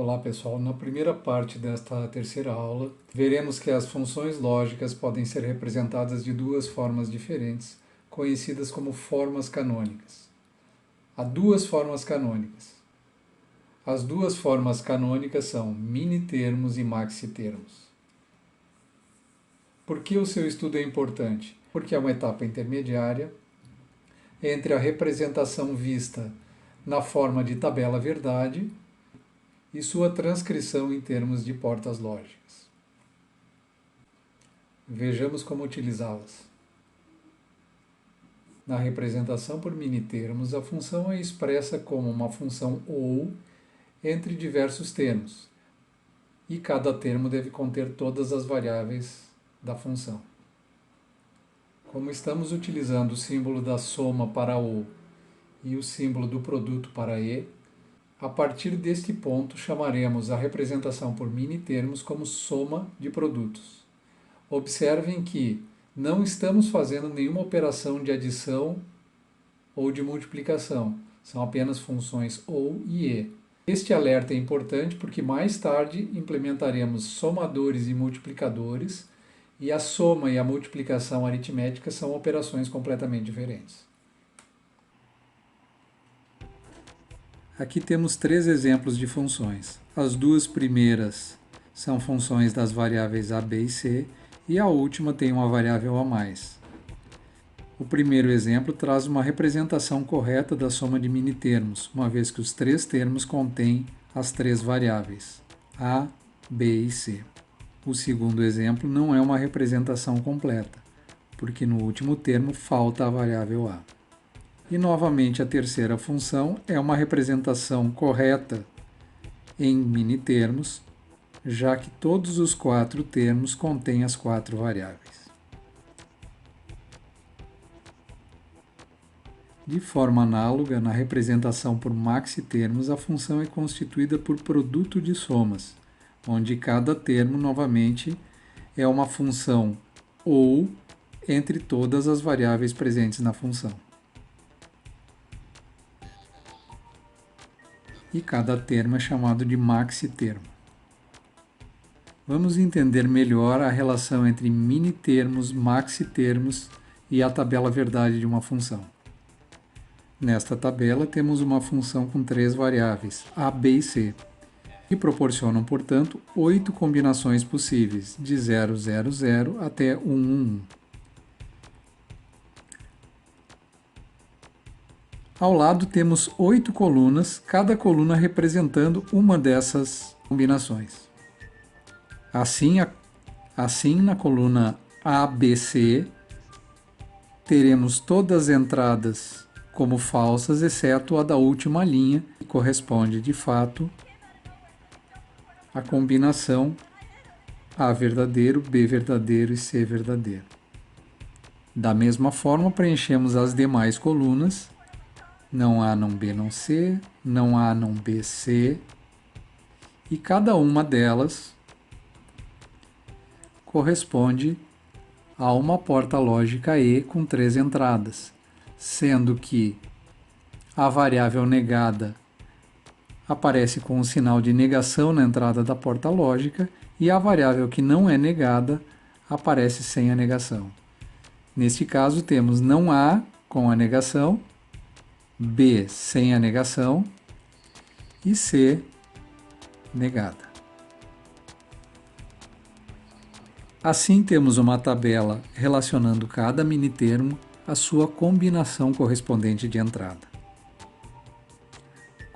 Olá pessoal, na primeira parte desta terceira aula, veremos que as funções lógicas podem ser representadas de duas formas diferentes, conhecidas como formas canônicas. Há duas formas canônicas. As duas formas canônicas são minitermos e maxitermos. Por que o seu estudo é importante? Porque é uma etapa intermediária entre a representação vista na forma de tabela verdade e sua transcrição em termos de portas lógicas. Vejamos como utilizá-las. Na representação por minitermos, a função é expressa como uma função ou entre diversos termos, e cada termo deve conter todas as variáveis da função. Como estamos utilizando o símbolo da soma para o e o símbolo do produto para e, a partir deste ponto chamaremos a representação por minitermos como soma de produtos. Observem que não estamos fazendo nenhuma operação de adição ou de multiplicação, são apenas funções ou e e. Este alerta é importante porque mais tarde implementaremos somadores e multiplicadores, e a soma e a multiplicação aritmética são operações completamente diferentes. Aqui temos três exemplos de funções. As duas primeiras são funções das variáveis a, b e c, e a última tem uma variável a mais. O primeiro exemplo traz uma representação correta da soma de minitermos, uma vez que os três termos contêm as três variáveis, a, b e c. O segundo exemplo não é uma representação completa, porque no último termo falta a variável a. E novamente a terceira função é uma representação correta em minitermos, já que todos os quatro termos contêm as quatro variáveis. De forma análoga, na representação por maxitermos, a função é constituída por produto de somas, onde cada termo, novamente, é uma função ou entre todas as variáveis presentes na função. E cada termo é chamado de maxitermo. Vamos entender melhor a relação entre minitermos, maxitermos e a tabela verdade de uma função. Nesta tabela temos uma função com três variáveis, a, b e c, que proporcionam, portanto, 8 combinações possíveis, de 0, 0, 0 até 1, 1, 1. Ao lado temos 8 colunas, cada coluna representando uma dessas combinações. Assim, na coluna ABC, teremos todas as entradas como falsas, exceto a da última linha, que corresponde, de fato, à combinação A verdadeiro, B verdadeiro e C verdadeiro. Da mesma forma, preenchemos as demais colunas. Não A, não B, não C, não A, não B, C, e cada uma delas corresponde a uma porta lógica E com 3 entradas, sendo que a variável negada aparece com o sinal de negação na entrada da porta lógica e a variável que não é negada aparece sem a negação. Neste caso, temos não A com a negação, B sem a negação e C negada. Assim, temos uma tabela relacionando cada minitermo à sua combinação correspondente de entrada.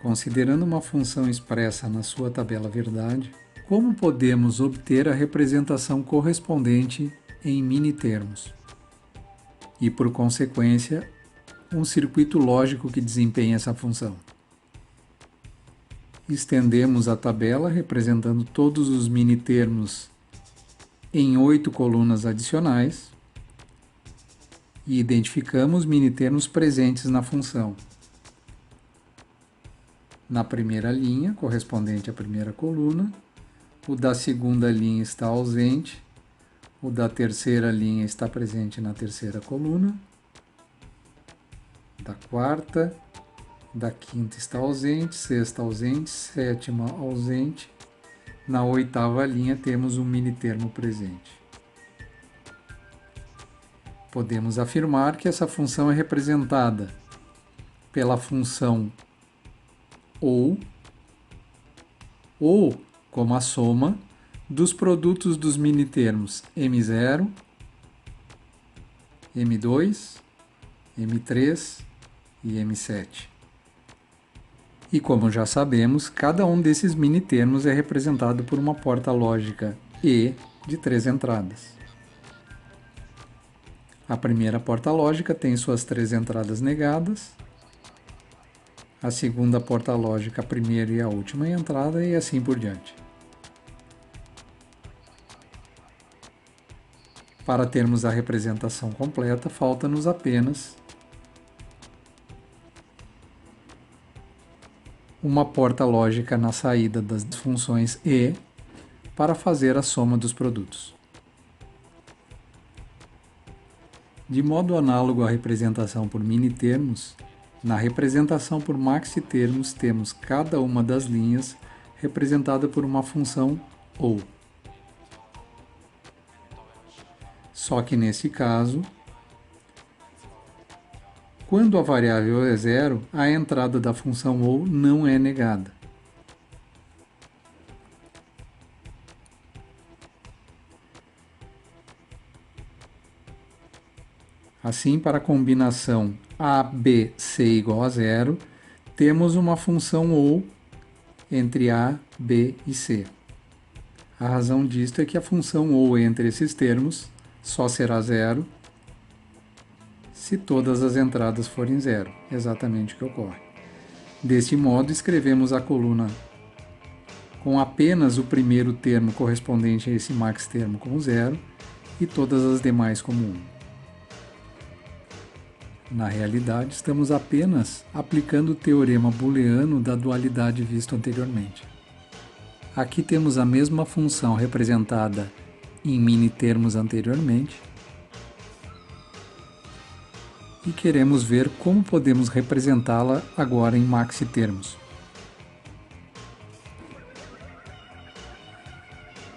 Considerando uma função expressa na sua tabela verdade, como podemos obter a representação correspondente em minitermos? E, por consequência, um circuito lógico que desempenha essa função. Estendemos a tabela representando todos os minitermos em 8 colunas adicionais e identificamos minitermos presentes na função. Na primeira linha, correspondente à primeira coluna, o da segunda linha está ausente, o da terceira linha está presente na terceira coluna, da quarta Da quinta está ausente, sexta ausente, sétima ausente. Na oitava linha temos um mini termo presente. Podemos afirmar que essa função é representada pela função ou como a soma dos produtos dos minitermos M0, M2, M3 e M7. E como já sabemos, cada um desses minitermos é representado por uma porta lógica E de 3 entradas. A primeira porta lógica tem suas 3 entradas negadas, a segunda porta lógica, a primeira e a última entrada, e assim por diante. Para termos a representação completa, falta-nos apenas uma porta lógica na saída das funções E para fazer a soma dos produtos. De modo análogo à representação por minitermos, na representação por maxitermos temos cada uma das linhas representada por uma função ou. Só que nesse caso, quando a variável é zero, a entrada da função ou não é negada. Assim, para a combinação A, B, C igual a zero, temos uma função ou entre A, B e C. A razão disto é que a função ou entre esses termos só será zero se todas as entradas forem zero, exatamente o que ocorre. Deste modo, escrevemos a coluna com apenas o primeiro termo correspondente a esse max termo como zero e todas as demais como 1. Na realidade, estamos apenas aplicando o teorema booleano da dualidade visto anteriormente. Aqui temos a mesma função representada em minitermos anteriormente e queremos ver como podemos representá-la agora em maxitermos.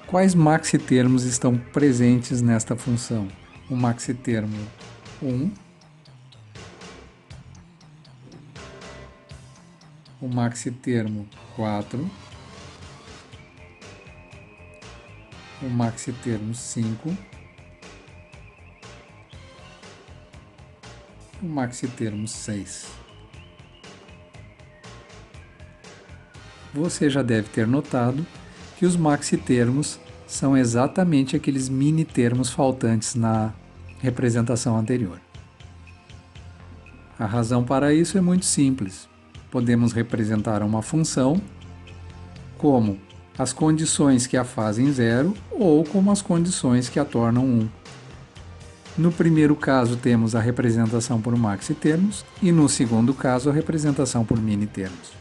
Quais maxitermos estão presentes nesta função? O maxitermo 1, o maxitermo 4, o maxitermo 5, o maxitermo 6. Você já deve ter notado que os maxitermos são exatamente aqueles minitermos faltantes na representação anterior. A razão para isso é muito simples. Podemos representar uma função como as condições que a fazem zero ou como as condições que a tornam 1. No primeiro caso temos a representação por maxitermos e no segundo caso a representação por minitermos.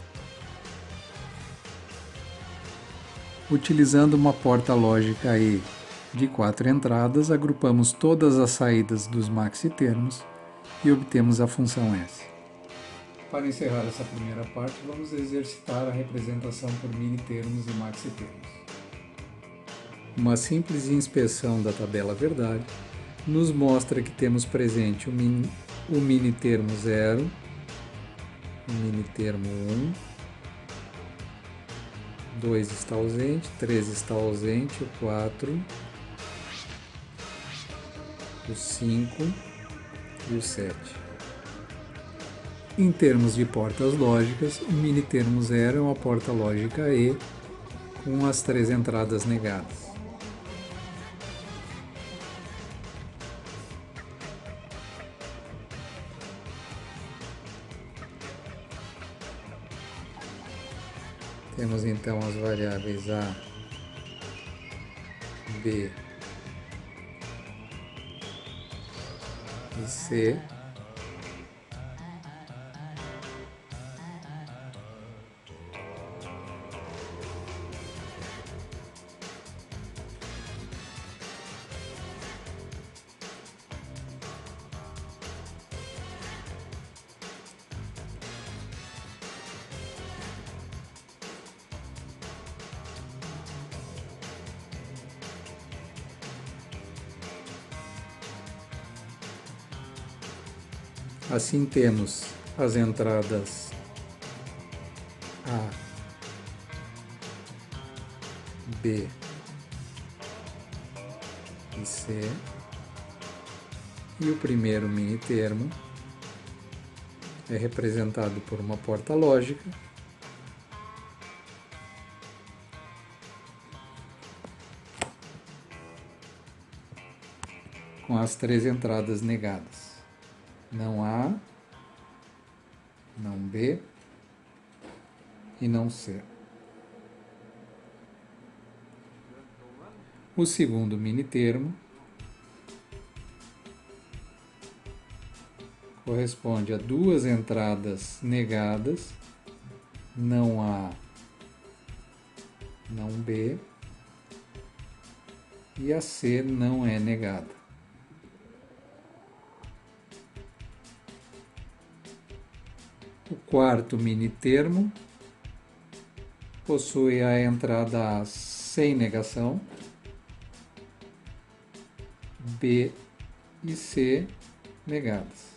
Utilizando uma porta lógica E de 4 entradas, agrupamos todas as saídas dos maxitermos e obtemos a função S. Para encerrar essa primeira parte, vamos exercitar a representação por minitermos e maxitermos. Uma simples inspeção da tabela verdade nos mostra que temos presente o minitermo 0, o minitermo 1, 2 está ausente, 3 está ausente, o 4, o 5 e o 7. Em termos de portas lógicas, o minitermo 0 é uma porta lógica E com as 3 entradas negadas. Temos então as variáveis A, B e C. Assim temos as entradas A, B e C, e o primeiro mini termo é representado por uma porta lógica com as três entradas negadas: não A, não B e não C. O segundo mini termo corresponde a duas entradas negadas: não A, não B, e a C não é negada. O quarto mini termo possui a entrada A sem negação, B e C negadas.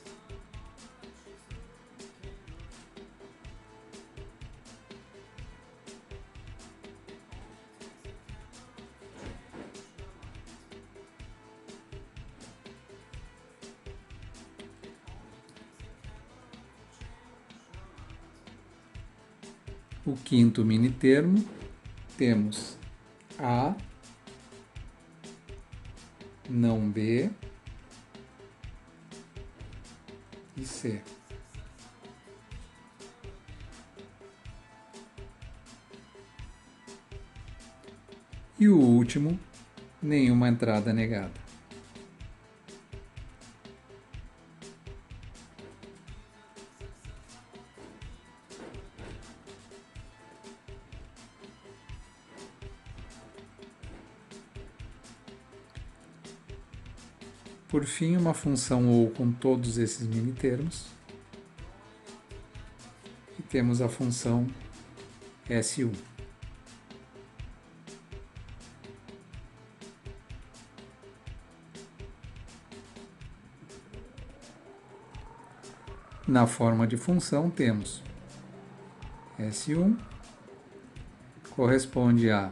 O quinto mini termo, temos A, não B e C. E o último, nenhuma entrada negada. Por fim, uma função ou com todos esses mini termos. E temos a função S1. Na forma de função temos S1 corresponde a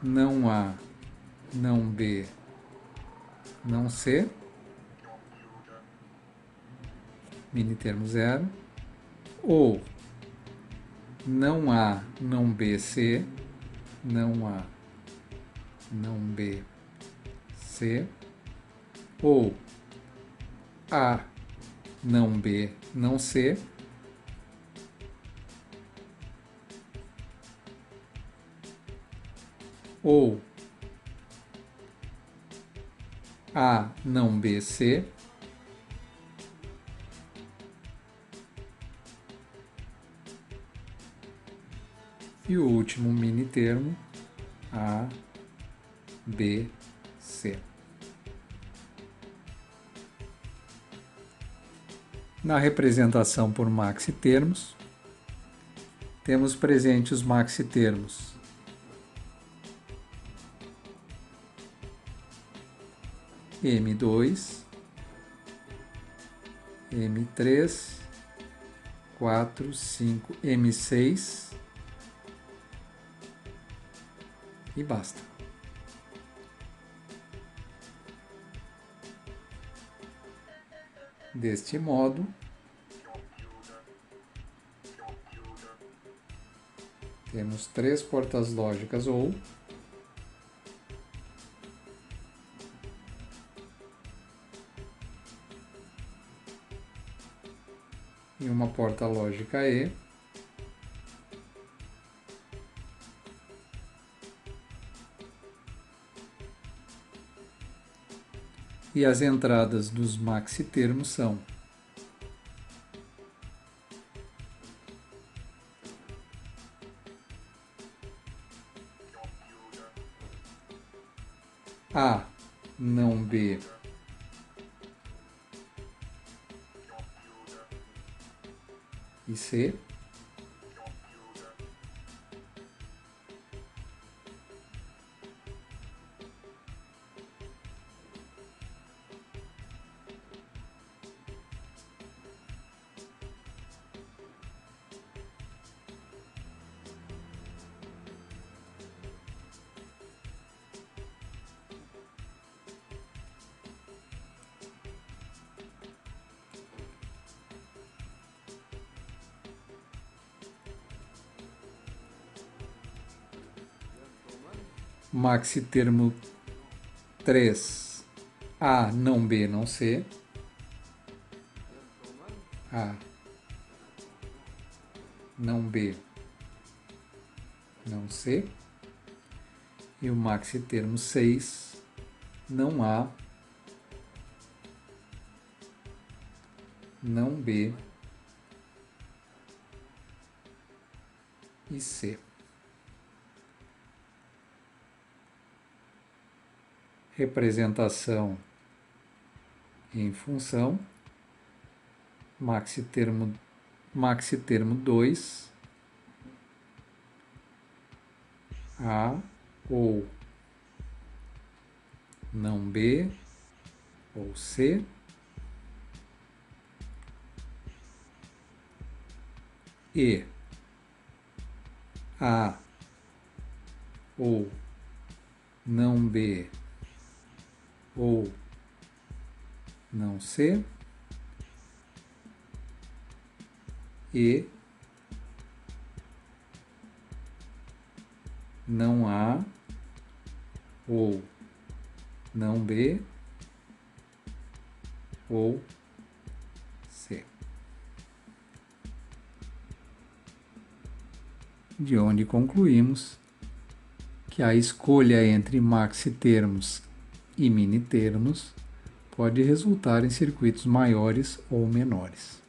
não A, não B, não C, mini termo 0, ou não A, não B, C, não A, não B, C, ou A, não B, não C, ou A, não B, C, e o último mini termo A, B, C. Na representação por maxitermos, temos presente os maxitermos M2, M3, 4, 5, M6 e basta. Deste modo, temos três portas lógicas ou e uma porta lógica E, e as entradas dos maxitermos são A, não B, e C, maxi termo 3, A não B não C, A não B não C, e o maxi termo 6, não A, não B e C. Representação em função, maxi termo 2, A ou não B ou C, e A ou não B ou não C, e não A ou não B ou C. De onde concluímos que a escolha entre maxi-termos e mini-termos pode resultar em circuitos maiores ou menores.